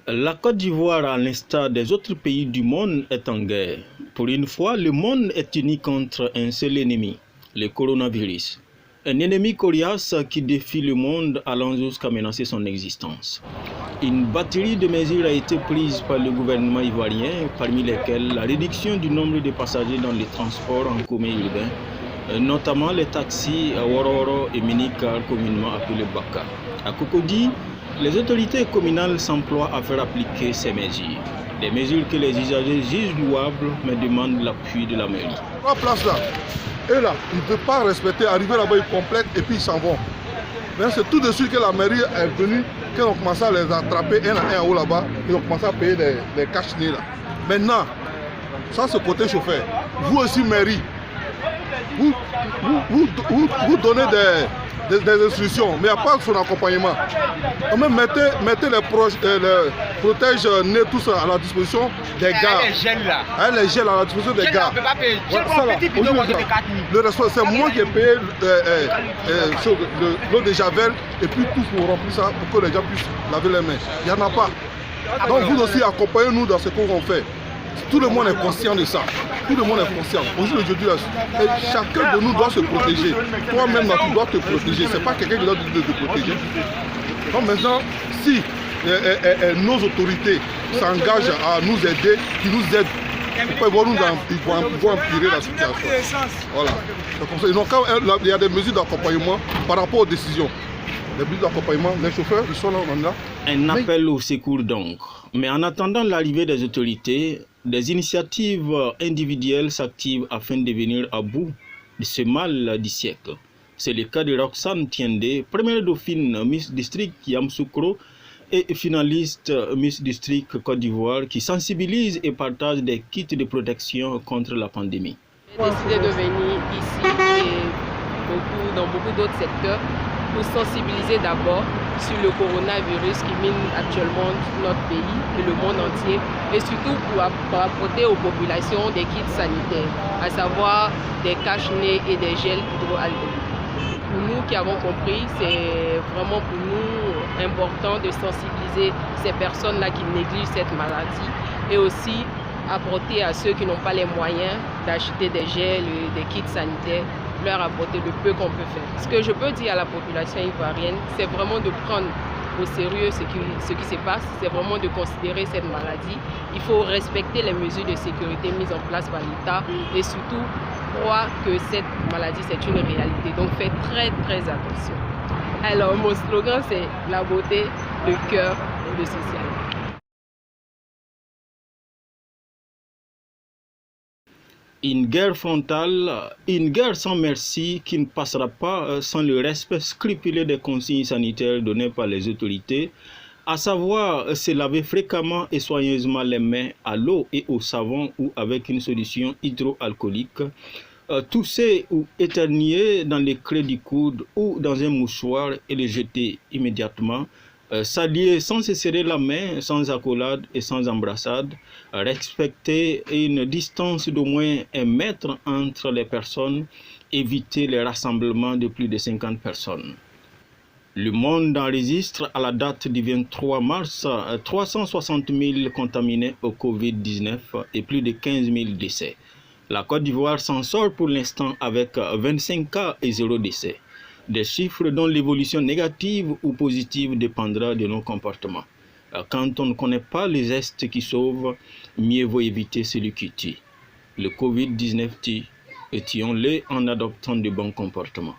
La Côte d'Ivoire, à l'instar des autres pays du monde, est en guerre. Pour une fois, le monde est uni contre un seul ennemi, le coronavirus. Un ennemi coriace qui défie le monde allant jusqu'à menacer son existence. Une batterie de mesures a été prise par le gouvernement ivoirien, parmi lesquelles la réduction du nombre de passagers dans les transports en commun urbain, notamment les taxis à Wororo et mini-cars communément appelés Baka. À Cocody, les autorités communales s'emploient à faire appliquer ces mesures. Des mesures que les usagers jugent louables mais demandent l'appui de la mairie. La place là, et là, ils ne peuvent pas respecter, arriver là-bas, ils complètent et puis ils s'en vont. Mais c'est tout de suite que la mairie est venue, qu'ils ont commencé à les attraper un à un en haut là-bas, ils ont commencé à payer les cache-nez là. Maintenant, ça c'est côté chauffeur. Vous aussi mairie, vous donnez des instructions, mais il n'y a pas son accompagnement. Même mettez les protège-nez, tout ça à la disposition des gars. Les gels là. Les gels à la disposition des gars. On peut pas payer. Le reste, c'est moi qui ai payé l'eau de Javel et puis tout pour remplir ça pour que les gens puissent laver les mains. Il n'y en a pas. Donc vous aussi accompagnez-nous dans ce qu'on fait. Tout le monde est conscient de ça. Tout le monde est conscient. Aujourd'hui, chacun de nous doit se protéger. Toi-même, tu dois te protéger. Ce n'est pas quelqu'un qui doit te protéger. Donc maintenant, si nos autorités s'engagent à nous aider, qu'ils nous aident, ils vont empirer la situation. Voilà. Donc, il y a des mesures d'accompagnement par rapport aux décisions. Les mesures d'accompagnement, les chauffeurs, ils sont là, on est là. Un appel au secours donc. Mais en attendant l'arrivée des autorités, des initiatives individuelles s'activent afin de venir à bout de ce mal du siècle. C'est le cas de Roxane Tiende, première dauphine Miss District Yamoussoukro et finaliste Miss District Côte d'Ivoire qui sensibilise et partage des kits de protection contre la pandémie. J'ai décidé de venir ici et dans beaucoup d'autres secteurs pour sensibiliser d'abord sur le coronavirus qui mine actuellement notre pays et le monde entier, et surtout pour apporter aux populations des kits sanitaires, à savoir des cache-nez et des gels hydroalcooliques. Pour nous qui avons compris, c'est vraiment pour nous important de sensibiliser ces personnes-là qui négligent cette maladie et aussi apporter à ceux qui n'ont pas les moyens d'acheter des gels et des kits sanitaires, leur apporter le peu qu'on peut faire. Ce que je peux dire à la population ivoirienne, c'est vraiment de prendre au sérieux ce qui se passe, c'est vraiment de considérer cette maladie. Il faut respecter les mesures de sécurité mises en place par l'État et surtout croire que cette maladie c'est une réalité. Donc faites très très attention. Alors mon slogan c'est la beauté, le cœur et le social. Une guerre frontale, une guerre sans merci qui ne passera pas sans le respect scrupuleux des consignes sanitaires données par les autorités, à savoir se laver fréquemment et soigneusement les mains à l'eau et au savon ou avec une solution hydroalcoolique, tousser ou éternuer dans les creux du coude ou dans un mouchoir et le jeter immédiatement, s'allier sans se serrer la main, sans accolade et sans embrassade, respecter une distance d'au moins 1 mètre entre les personnes, éviter les rassemblements de plus de 50 personnes. Le monde enregistre à la date du 23 mars 360 000 contaminés au Covid-19 et plus de 15 000 décès. La Côte d'Ivoire s'en sort pour l'instant avec 25 cas et 0 décès. Des chiffres dont l'évolution négative ou positive dépendra de nos comportements. Quand on ne connaît pas les gestes qui sauvent, mieux vaut éviter celui qui tue. Le Covid-19 tue, et tuons-le en adoptant de bons comportements.